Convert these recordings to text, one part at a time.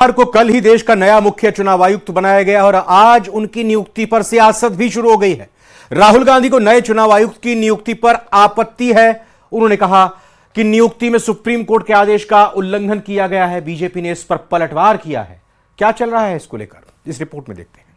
को कल ही देश का नया मुख्य चुनाव आयुक्त बनाया गया और आज उनकी नियुक्ति पर सियासत भी शुरू हो गई है। राहुल गांधी को नए चुनाव आयुक्त की नियुक्ति पर आपत्ति है। उन्होंने कहा कि नियुक्ति में सुप्रीम कोर्ट के आदेश का उल्लंघन किया गया है। बीजेपी ने इस पर पलटवार किया है। क्या चल रहा है इसको लेकर, इस रिपोर्ट में देखते हैं।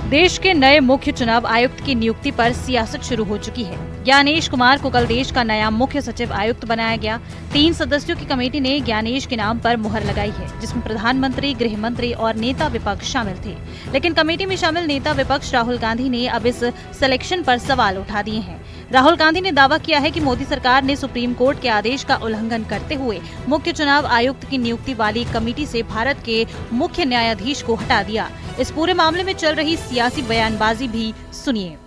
देश के नए मुख्य चुनाव आयुक्त की नियुक्ति पर सियासत शुरू हो चुकी है। ज्ञानेश कुमार को कल देश का नया मुख्य सचिव आयुक्त बनाया गया। 3 सदस्यों की कमेटी ने ज्ञानेश के नाम पर मुहर लगाई है, जिसमें प्रधानमंत्री, गृह मंत्री और नेता विपक्ष शामिल थे। लेकिन कमेटी में शामिल नेता विपक्ष राहुल गांधी ने अब इस सिलेक्शन पर सवाल उठा दिए हैं। राहुल गांधी ने दावा किया है कि मोदी सरकार ने सुप्रीम कोर्ट के आदेश का उल्लंघन करते हुए मुख्य चुनाव आयुक्त की नियुक्ति वाली कमेटी से भारत के मुख्य न्यायाधीश को हटा दिया। इस पूरे मामले में चल रही सियासी बयानबाजी भी सुनिए।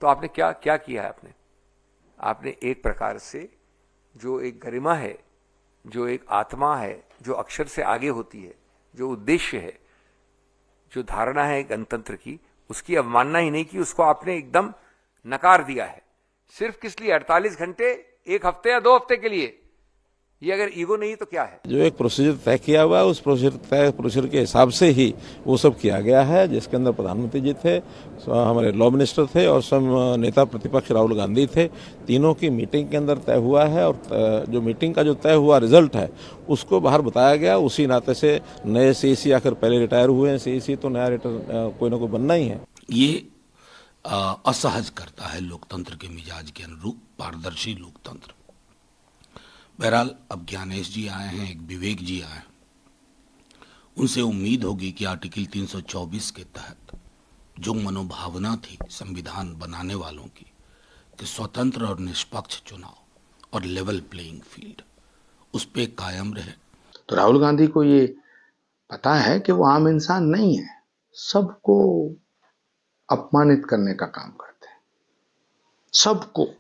तो आपने क्या किया है? आपने एक प्रकार से जो एक गरिमा है, जो एक आत्मा है, जो अक्षर से आगे होती है, जो उद्देश्य है, जो धारणा है गणतंत्र की, उसकी अवमानना ही नहीं की, उसको आपने एकदम नकार दिया है। सिर्फ किस लिए? 48 घंटे, 1 हफ्ते या 2 हफ्ते के लिए। ये अगर ईगो नहीं तो क्या है? जो एक प्रोसीजर तय किया हुआ है, उस प्रोसीजर के हिसाब से ही वो सब किया गया है, जिसके अंदर प्रधानमंत्री जी थे, हमारे लॉ मिनिस्टर थे और सब नेता प्रतिपक्ष राहुल गांधी थे। तीनों की मीटिंग के अंदर तय हुआ है और जो मीटिंग का जो तय हुआ रिजल्ट है उसको बाहर बताया गया। उसी नाते से नए सीईसी आखिर पहले रिटायर हुए हैं, सीईसी तो नया कोई ना कोई बनना ही है। ये असहज करता है लोकतंत्र के मिजाज के अनुरूप, पारदर्शी लोकतंत्र। बहरहाल अब ज्ञानेश जी आए हैं, एक विवेक जी आए हैं। उनसे उम्मीद होगी कि आर्टिकल 324 के तहत जो मनोभावना थी संविधान बनाने वालों की कि स्वतंत्र और निष्पक्ष चुनाव और लेवल प्लेइंग फील्ड, उस पे कायम रहे। तो राहुल गांधी को ये पता है कि वो आम इंसान नहीं है, सबको अपमानित करने का काम करते हैं, सबको।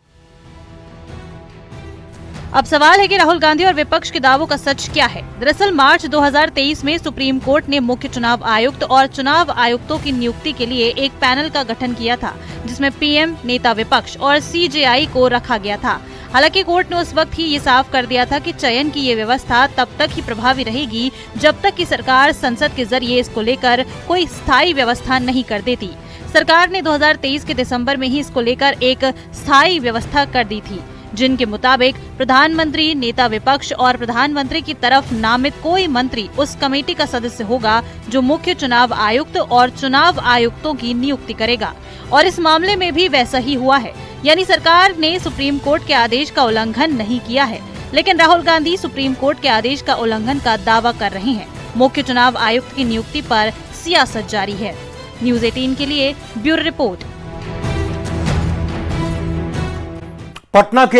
अब सवाल है कि राहुल गांधी और विपक्ष के दावों का सच क्या है। दरअसल मार्च 2023 में सुप्रीम कोर्ट ने मुख्य चुनाव आयुक्त और चुनाव आयुक्तों की नियुक्ति के लिए एक पैनल का गठन किया था, जिसमें पीएम, नेता विपक्ष और सीजेआई को रखा गया था। हालांकि कोर्ट ने उस वक्त ही ये साफ कर दिया था कि चयन की ये व्यवस्था तब तक ही प्रभावी रहेगी जब तक कि सरकार संसद के जरिए इसको लेकर कोई स्थायी व्यवस्था नहीं कर देती। सरकार ने 2023 के दिसंबर में ही इसको लेकर एक स्थायी व्यवस्था कर दी थी, जिनके मुताबिक प्रधानमंत्री, नेता विपक्ष और प्रधानमंत्री की तरफ नामित कोई मंत्री उस कमेटी का सदस्य होगा जो मुख्य चुनाव आयुक्त और चुनाव आयुक्तों की नियुक्ति करेगा। और इस मामले में भी वैसा ही हुआ है, यानी सरकार ने सुप्रीम कोर्ट के आदेश का उल्लंघन नहीं किया है। लेकिन राहुल गांधी सुप्रीम कोर्ट के आदेश का उल्लंघन का दावा कर रहे हैं। मुख्य चुनाव आयुक्त की नियुक्ति पर सियासत जारी है। न्यूज़ 18 के लिए ब्यूरो रिपोर्ट। पटना के